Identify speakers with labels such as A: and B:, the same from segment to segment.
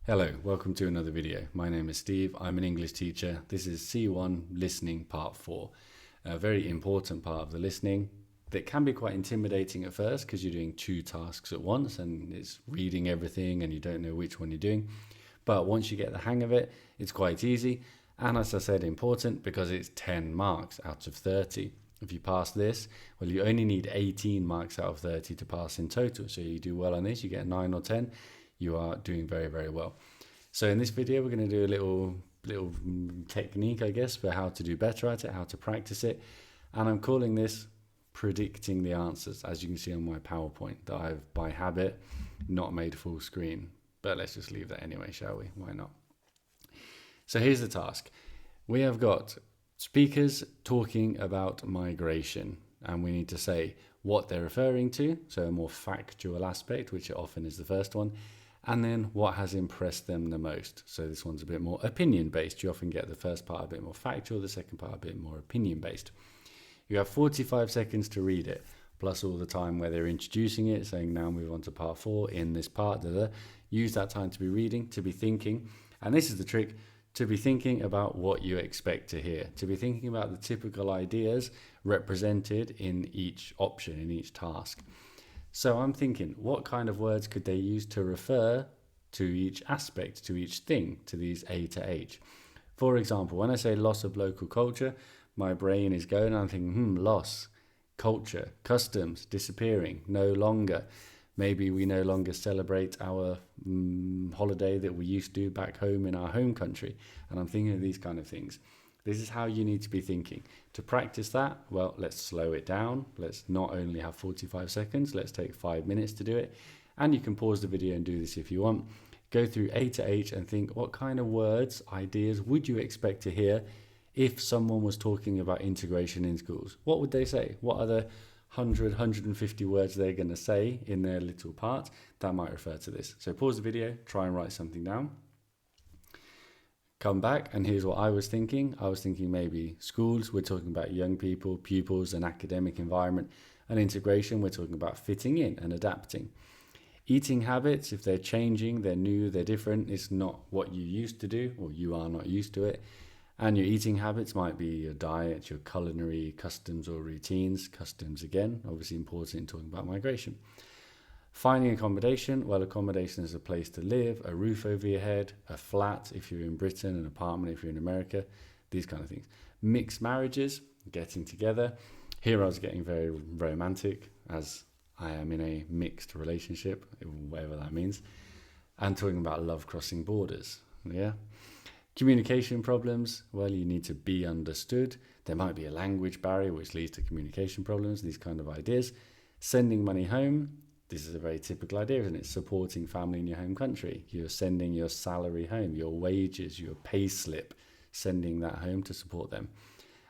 A: Hello, welcome to another video. My name is Steve. I'm an English teacher. This is C1 listening part 4. A very important part of the listening that can be quite intimidating at first because you're doing two tasks at once and it's reading everything and you don't know which one you're doing. But once you get the hang of it, it's quite easy. And as I said, important because it's 10 marks out of 30. If you pass this, well, you only need 18 marks out of 30 to pass in total. So you do well on this, you get 9 or 10. You are doing very, very well. So in this video, we're going to do a little technique, I guess, for how to do better at it, how to practice it. And I'm calling this predicting the answers, as you can see on my PowerPoint that I've, by habit, not made full screen. But let's just leave that anyway, shall we? Why not? So here's the task. We have got speakers talking about migration, and we need to say what they're referring to, so a more factual aspect, which often is the first one, and then what has impressed them the most. So this one's a bit more opinion based. You often get the first part a bit more factual, the second part a bit more opinion based. You have 45 seconds to read it, plus all the time where they're introducing it, saying now move on to part 4 in this part. Use that time to be reading, to be thinking, and this is the trick, to be thinking about what you expect to hear, to be thinking about the typical ideas represented in each option, in each task. So I'm thinking, what kind of words could they use to refer to each aspect, to each thing, to these A to H? For example, when I say loss of local culture, my brain is going, I'm thinking, loss, culture, customs, disappearing, no longer. Maybe we no longer celebrate our holiday that we used to do back home in our home country. And I'm thinking of these kind of things. This is how you need to be thinking. To practice that, well, let's slow it down. Let's not only have 45 seconds, let's take 5 minutes to do it. And you can pause the video and do this if you want. Go through A to H and think, what kind of words, ideas would you expect to hear if someone was talking about integration in schools? What would they say? What are the 150 words they're going to say in their little part that might refer to this? So pause the video, try and write something down. Come back, and here's what I was thinking. I was thinking maybe schools, we're talking about young people, pupils, an academic environment, and integration, we're talking about fitting in and adapting. Eating habits, if they're changing, they're new, they're different, it's not what you used to do, or you are not used to it. And your eating habits might be your diet, your culinary customs or routines. Customs, again, obviously important in talking about migration. Finding accommodation, well, accommodation is a place to live, a roof over your head, a flat if you're in Britain, an apartment if you're in America, these kind of things. Mixed marriages, getting together. Here I was getting very romantic, as I am in a mixed relationship, whatever that means, and talking about love crossing borders, yeah. Communication problems, well, you need to be understood. There might be a language barrier which leads to communication problems, these kind of ideas. Sending money home, this is a very typical idea, isn't it? Supporting family in your home country. You're sending your salary home, your wages, your pay slip, sending that home to support them.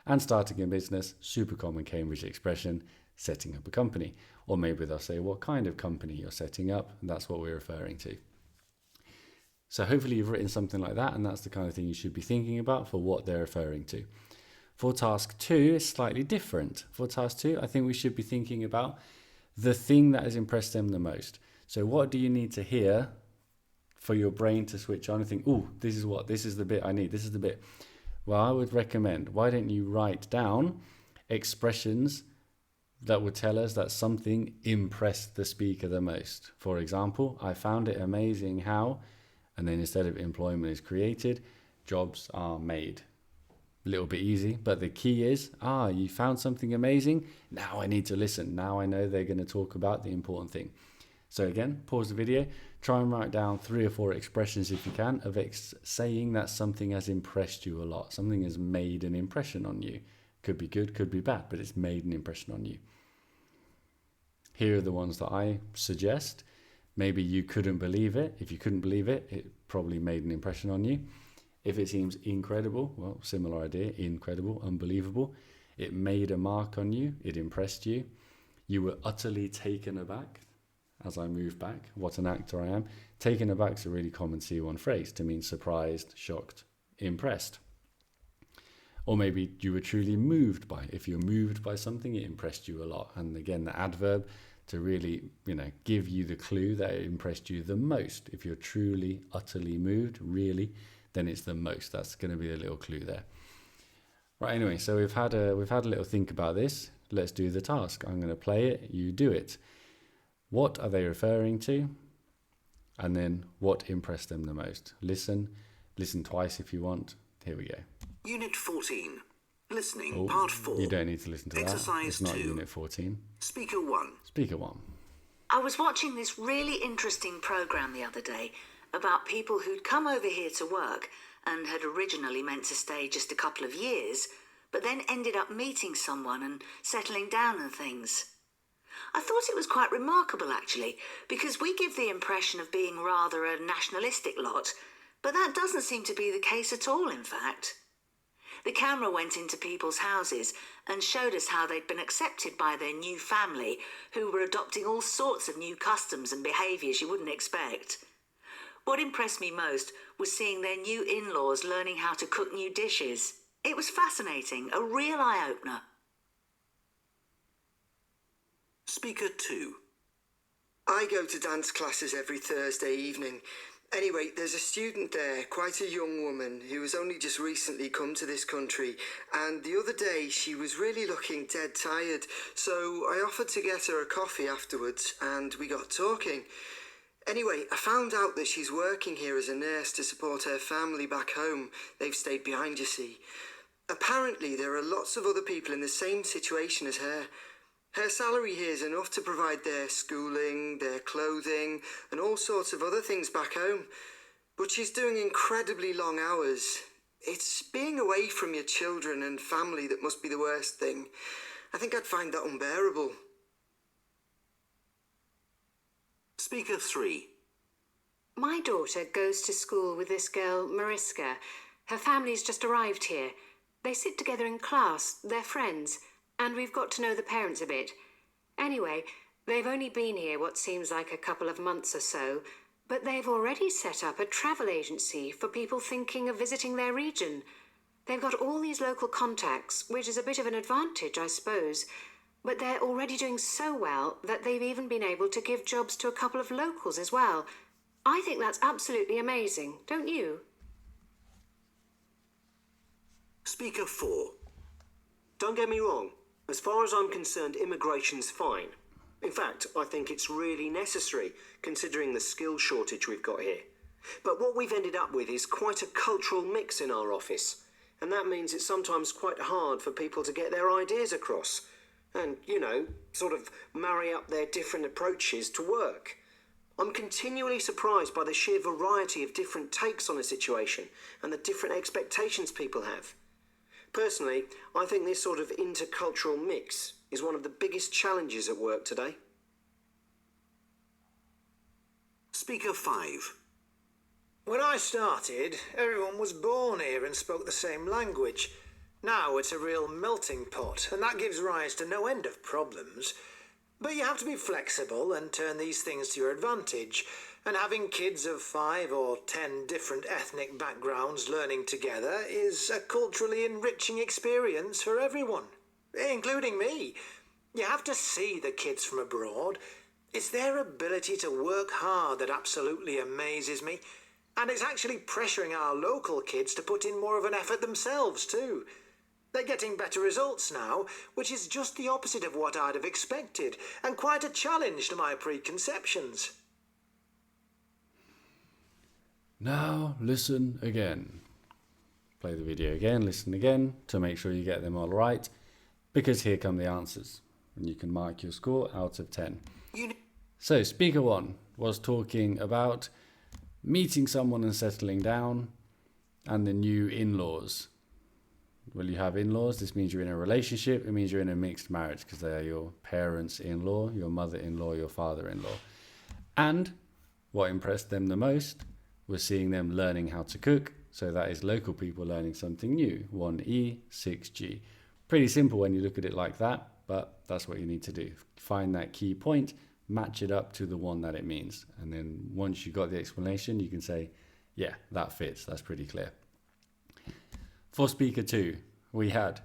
A: And starting a business, super common Cambridge expression, setting up a company. Or maybe they'll say what kind of company you're setting up, and that's what we're referring to. So hopefully you've written something like that, and that's the kind of thing you should be thinking about for what they're referring to. For task 2, it's slightly different. For task 2, I think we should be thinking about the thing that has impressed them the most. So what do you need to hear for your brain to switch on and think, oh, this is the bit I need, this is the bit. Well, I would recommend, why don't you write down expressions that would tell us that something impressed the speaker the most. For example, I found it amazing how, and then instead of employment is created, jobs are made. A little bit easy, but the key is, you found something amazing, now I need to listen. Now I know they're going to talk about the important thing. So again, pause the video, try and write down 3 or 4 expressions if you can of saying that something has impressed you a lot. Something has made an impression on you. Could be good, could be bad, but it's made an impression on you. Here are the ones that I suggest. Maybe you couldn't believe it. If you couldn't believe it, it probably made an impression on you. If it seems incredible, well, similar idea, incredible, unbelievable. It made a mark on you, it impressed you. You were utterly taken aback, as I move back. What an actor I am. Taken aback is a really common C1 phrase to mean surprised, shocked, impressed. Or maybe you were truly moved by. If you're moved by something, it impressed you a lot. And again, the adverb, to really, give you the clue that it impressed you the most. If you're truly, utterly moved, really, then it's the most. That's going to be a little clue there. Right, anyway, so we've had a little think about this. Let's do the task. I'm going to play it, you do it. What are they referring to? And then what impressed them the most? Listen twice if you want. Here we go.
B: Unit 14. Listening, part 4.
A: You don't need to listen to
B: Exercise
A: that. It's not
B: 2.
A: Unit 14.
B: Speaker 1.
A: Speaker 1.
C: I was watching this really interesting programme the other day about people who'd come over here to work and had originally meant to stay just a couple of years, but then ended up meeting someone and settling down and things. I thought it was quite remarkable, actually, because we give the impression of being rather a nationalistic lot, but that doesn't seem to be the case at all, in fact. The camera went into people's houses and showed us how they'd been accepted by their new family, who were adopting all sorts of new customs and behaviours you wouldn't expect. What impressed me most was seeing their new in-laws learning how to cook new dishes. It was fascinating, a real eye-opener.
B: Speaker 2.
D: I go to dance classes every Thursday evening. Anyway, there's a student there, quite a young woman, who has only just recently come to this country, and the other day she was really looking dead tired, so I offered to get her a coffee afterwards, and we got talking. Anyway, I found out that she's working here as a nurse to support her family back home. They've stayed behind, you see. Apparently, there are lots of other people in the same situation as her. Her salary here is enough to provide their schooling, their clothing, and all sorts of other things back home. But she's doing incredibly long hours. It's being away from your children and family that must be the worst thing. I think I'd find that unbearable.
B: Speaker 3.
E: My daughter goes to school with this girl, Mariska. Her family's just arrived here. They sit together in class, they're friends, and we've got to know the parents a bit. Anyway, they've only been here what seems like a couple of months or so, but they've already set up a travel agency for people thinking of visiting their region. They've got all these local contacts, which is a bit of an advantage, I suppose, but they're already doing so well that they've even been able to give jobs to a couple of locals as well. I think that's absolutely amazing, don't you?
B: Speaker 4. Don't get me wrong. As far as I'm concerned, immigration's fine. In fact, I think it's really necessary, considering the skill shortage we've got here. But what we've ended up with is quite a cultural mix in our office, and that means it's sometimes quite hard for people to get their ideas across and, sort of marry up their different approaches to work. I'm continually surprised by the sheer variety of different takes on a situation and the different expectations people have. Personally, I think this sort of intercultural mix is one of the biggest challenges at work today. Speaker 5.
F: When I started, everyone was born here and spoke the same language. Now it's a real melting pot, and that gives rise to no end of problems. But you have to be flexible and turn these things to your advantage. And having kids of 5 or 10 different ethnic backgrounds learning together is a culturally enriching experience for everyone, including me. You have to see the kids from abroad. It's their ability to work hard that absolutely amazes me. And it's actually pressuring our local kids to put in more of an effort themselves too. They're getting better results now, which is just the opposite of what I'd have expected, and quite a challenge to my preconceptions.
A: Now listen again. Play the video again, listen again to make sure you get them all right, because here come the answers. And you can mark your score out of 10. So speaker 1 was talking about meeting someone and settling down and the new in-laws. Well, you have in-laws, this means you're in a relationship, it means you're in a mixed marriage because they are your parents-in-law, your mother-in-law, your father-in-law. And what impressed them the most was seeing them learning how to cook. So that is local people learning something new. 1E, 6G. Pretty simple when you look at it like that, but that's what you need to do. Find that key point, match it up to the one that it means. And then once you've got the explanation, you can say, yeah, that fits. That's pretty clear. For speaker 2, we had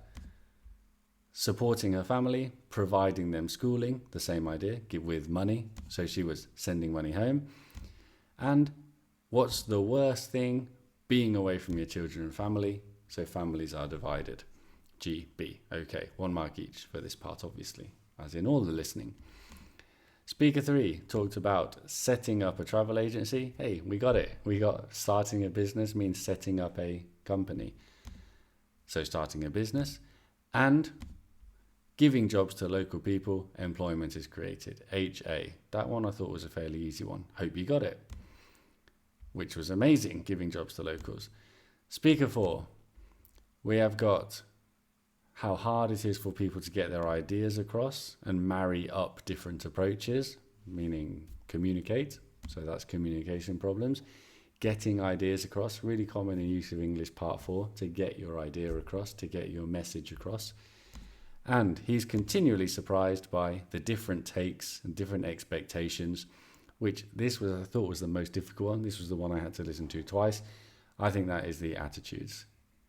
A: Supporting her family, providing them schooling, the same idea, give with money. So she was sending money home. And what's the worst thing? Being away from your children and family. So families are divided. G, B. Okay, 1 mark each for this part, obviously, as in all the listening. Speaker 3 talked about setting up a travel agency. Hey, we got it. We got starting a business means setting up a company. So starting a business and giving jobs to local people, employment is created. HA. That one I thought was a fairly easy one. Hope you got it. Which was amazing, giving jobs to locals. Speaker 4. We have got how hard it is for people to get their ideas across and marry up different approaches, meaning communicate. So that's communication problems. Getting ideas across, really common in use of English part 4, to get your idea across, to get your message across. And he's continually surprised by the different takes and different expectations, which this was, I thought, was the most difficult one. This was the one I had to listen to twice. I think that is the attitudes.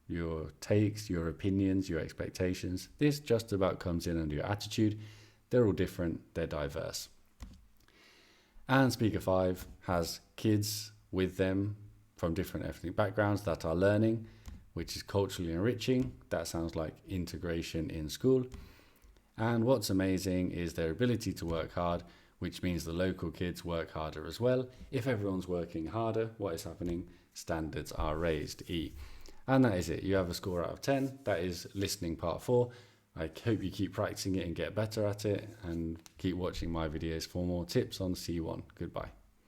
A: Your takes, your opinions, your expectations. This just about comes in under your attitude. They're all different, they're diverse. And Speaker 5 has kids with them from different ethnic backgrounds that are learning, which is culturally enriching. That sounds like integration in school. And what's amazing is their ability to work hard, which means the local kids work harder as well. If everyone's working harder, what is happening? Standards are raised, E. And that is it. You have a score out of 10. That is listening part 4. I hope you keep practicing it and get better at it, and keep watching my videos for more tips on C1. Goodbye.